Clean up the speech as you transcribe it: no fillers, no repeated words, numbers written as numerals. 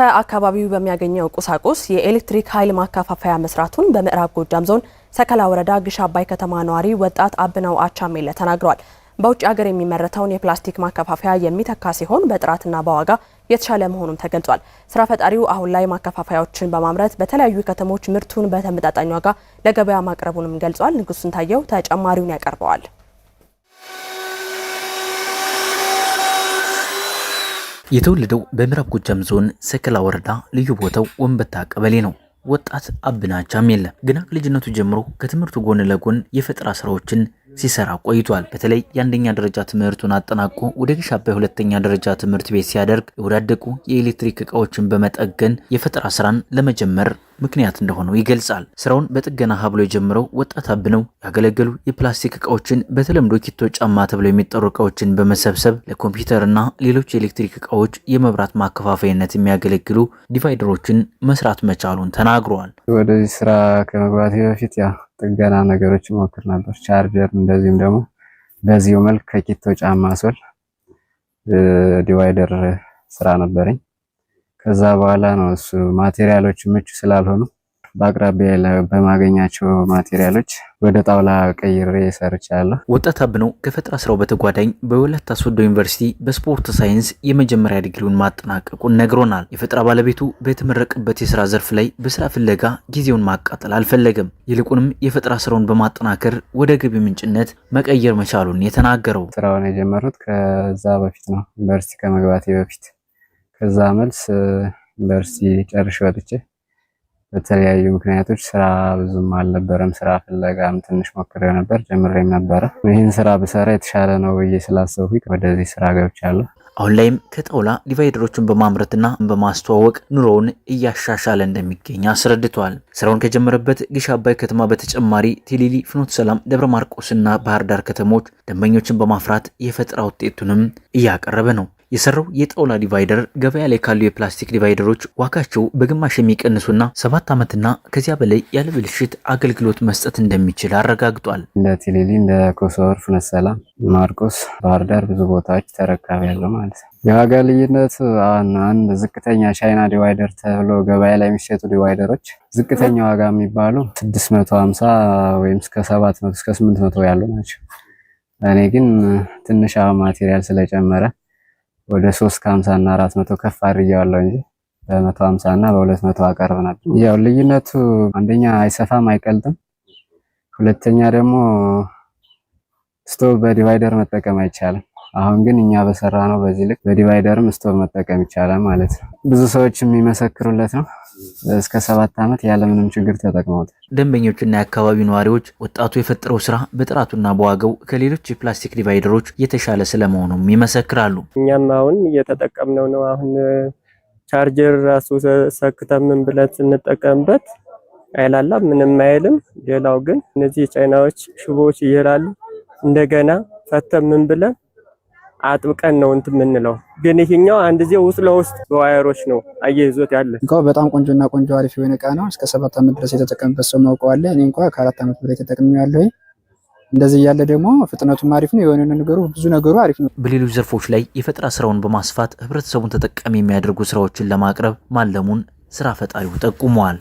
ከአካባቢው በሚያገኘው ቁሳቁስ የኤሌክትሪክ ኃይል ማከፋፈያ መስራቱን በምዕራብ ጎጃም ዞን ሰከላ ወረዳ ግሽ አባይ ከተማ ነዋሪ ወጣት አብነው አቻሜለ ተናግሯል። በውጭ ሀገር የሚመረተውን የፕላስቲክ ማከፋፈያ የሚተካ ሲሆን በጥራትና በዋጋ የተሻለ መሆኑን ተገልጿል። ስራ ፈጣሪው አሁን ላይ ማከፋፈያዎችን በማምረት በተለያዩ ከተሞች ምርቱን በተመጣጣኝ ዋጋ ለገበያ ማቅረቡንም ገልጿል። ንጉስ ስንታየው ተጨማሪውን ያቀርበዋል። የተወለደው በምዕራብ ጎጃም ዞን ሰከላ ወረዳ ልዩ ቦታው ወንበታ ቀበሌ ነው። ወጣት አብነው አቻሜለ ገና ከልጅነቱ ጀምሮ ከትምህርቱ ጎን ለጎን የፈጠራ ስራዎችን ሲሰራ ቆይቷል። በተለይ የአንደኛ ደረጃ ትምህርቱን አጠናቆ ወደ ግሽ አባይ ሁለተኛ ደረጃ ትምህርት ቤት ሲያደርግ የወዳደቁ የኤሌክትሪክ እቃዎችን በመጠገን የፈጠራ ስራን ለመጀመር ምክንያት እንደሆነው ይገልጻል። ስራውን በጥገና ሀብሎ የጀመረው ወጣት አብነው ያገለገሉ የፕላስቲክ እቃዎችን በተለምዶ ኪቶ ጫማ ተብለው የሚጠሩ እቃዎችን በመሰብሰብ ለኮምፒውተርና ሌሎች የኤሌክትሪክ እቃዎች የመብራት ማከፋፈያነት የሚያገለግሉ ዲቫይደሮችን መስራት መቻሉን ተናግሯል። ወደዚህ ስራ ከመግባቴ በፊት ጥገና ነገሮች ሞክር ነበር። ቻርጀር እንደዚህም ደግሞ በዚሁ መልክ ከኪቶ ጫማ ሶል ዲቫይደር ስራ ነበረኝ። ከዛ በኋላ ነው እሱ ማቴሪያሎች ምቹ ስላልሆኑ በአቅራቢያ ላይ በማገኛቸው ማቴሪያሎች ወደ ጣውላ ቀይሬ ሰርቻለሁ። ወጣት አብነው ከፈጠራ ስራው በተጓዳኝ በወላይታ ሶዶ ዩኒቨርሲቲ በስፖርት ሳይንስ የመጀመሪያ ዲግሪውን ማጠናቀቁን ነግሮናል። የፈጠራ ባለቤቱ በተመረቀበት የስራ ዘርፍ ላይ በስራ ፍለጋ ጊዜውን ማቃጠል አልፈለገም። ይልቁንም የፈጠራ ስራውን በማጠናከር ወደ ገቢ ምንጭነት መቀየር መቻሉን የተናገረው ስራውን የጀመሩት ከዛ በፊት ነው፣ ዩኒቨርሲቲ ከመግባቴ በፊት። ከዛ መልስ ዩኒቨርሲቲ ጨርሼ ወጥቼ በተለያዩ ምክንያቶች ስራ ብዙም አልነበረም። ስራ ፍለጋም ትንሽ ሞክሬው ነበር፣ ጀምሬም ነበረ። ይህን ስራ ብሰራ የተሻለ ነው ብዬ ስላሰብኩኝ ወደዚህ ስራ ገብቻለሁ። አሁን ላይም ከጣውላ ዲቫይደሮችን በማምረትና በማስተዋወቅ ኑሮውን እያሻሻለ እንደሚገኝ አስረድቷል። ስራውን ከጀመረበት ግሽ አባይ ከተማ በተጨማሪ ቴሌሊ፣ ፍኖተ ሰላም፣ ደብረ ማርቆስና ባህር ዳር ከተሞች ደንበኞችን በማፍራት የፈጠራ ውጤቱንም እያቀረበ ነው። የሰራው የጣውላ ዲቫይደር ገበያ ላይ ካሉ የፕላስቲክ ዲቫይደሮች ዋጋቸው በግማሽ የሚቀንሱና 7 ዓመትና ከዚያ በላይ ያለ ብልሽት አገልግሎት መስጠት እንደሚችል አረጋግጧል። እንደ ቴሌሊ፣ እንደ ኮሶር፣ ፍኖተ ሰላም፣ ማርቆስ፣ ባህር ዳር ብዙ ቦታዎች ተረካቢ ያለው ማለት ነው። የዋጋ ልዩነት አንድ ዝቅተኛ ቻይና ዲቫይደር ተብሎ ገበያ ላይ የሚሸጡ ዲቫይደሮች ዝቅተኛ ዋጋ የሚባሉ 650 ወይም እስከ 700 እስከ 800 ያሉ ናቸው። እኔ ግን ትንሽ ማቴሪያል ስለጨመረ ወደ 350 እና 400 ከፍ አድርጌዋለሁ እንጂ በ150 እና በ200 አቀርብ ነበር። ያው ልዩነቱ አንደኛ አይሰፋም፣ አይቀልጥም። ሁለተኛ ደግሞ ስቶቭ በዲቫይደር መጠቀም አይቻልም። አሁን ግን እኛ በሰራ ነው በዚህ ልክ በዲቫይደርም ስቶቭ መጠቀም ይቻላል ማለት ነው። ብዙ ሰዎች የሚመሰክሩለት ነው። እስከ 7 ዓመት ያለ ምንም ችግር ተጠቅመውታል። ደንበኞችና የአካባቢው ነዋሪዎች ወጣቱ የፈጠረው ስራ በጥራቱና በዋጋው ከሌሎች የፕላስቲክ ዲቫይደሮች የተሻለ ስለመሆኑም ይመሰክራሉ። እኛም አሁን እየተጠቀምነው ነው። አሁን ቻርጀር ራሱ ሰክተን ምን ብለን ስንጠቀምበት አይላላ ምንም አይልም። ሌላው ግን እነዚህ ቻይናዎች ሽቦዎች ይላሉ። እንደገና ፈተን ምን ብለን አጥብቀን ነው ምንለው። ግን ይሄኛው አንድ ዜ ውስጥ ለውስጥ በዋየሮች ነው አያይዞት ያለ። እንኳን በጣም ቆንጆና ቆንጆ አሪፍ የሆነ እቃ ነው። እስከ 7 ዓመት ድረስ የተጠቀምበት ሰው ማውቀዋለ። እኔ እንኳን ከ4 ዓመት በላይ ተጠቅሜያለሁ። እንደዚህ ያለ ደግሞ ፍጥነቱም አሪፍ ነው። የሆነ ነገሩ ብዙ ነገሩ አሪፍ ነው። በሌሎች ዘርፎች ላይ የፈጠራ ስራውን በማስፋት ህብረተሰቡን ተጠቃሚ የሚያደርጉ ስራዎችን ለማቅረብ ማለሙን ስራ ፈጣሪው ጠቁመዋል።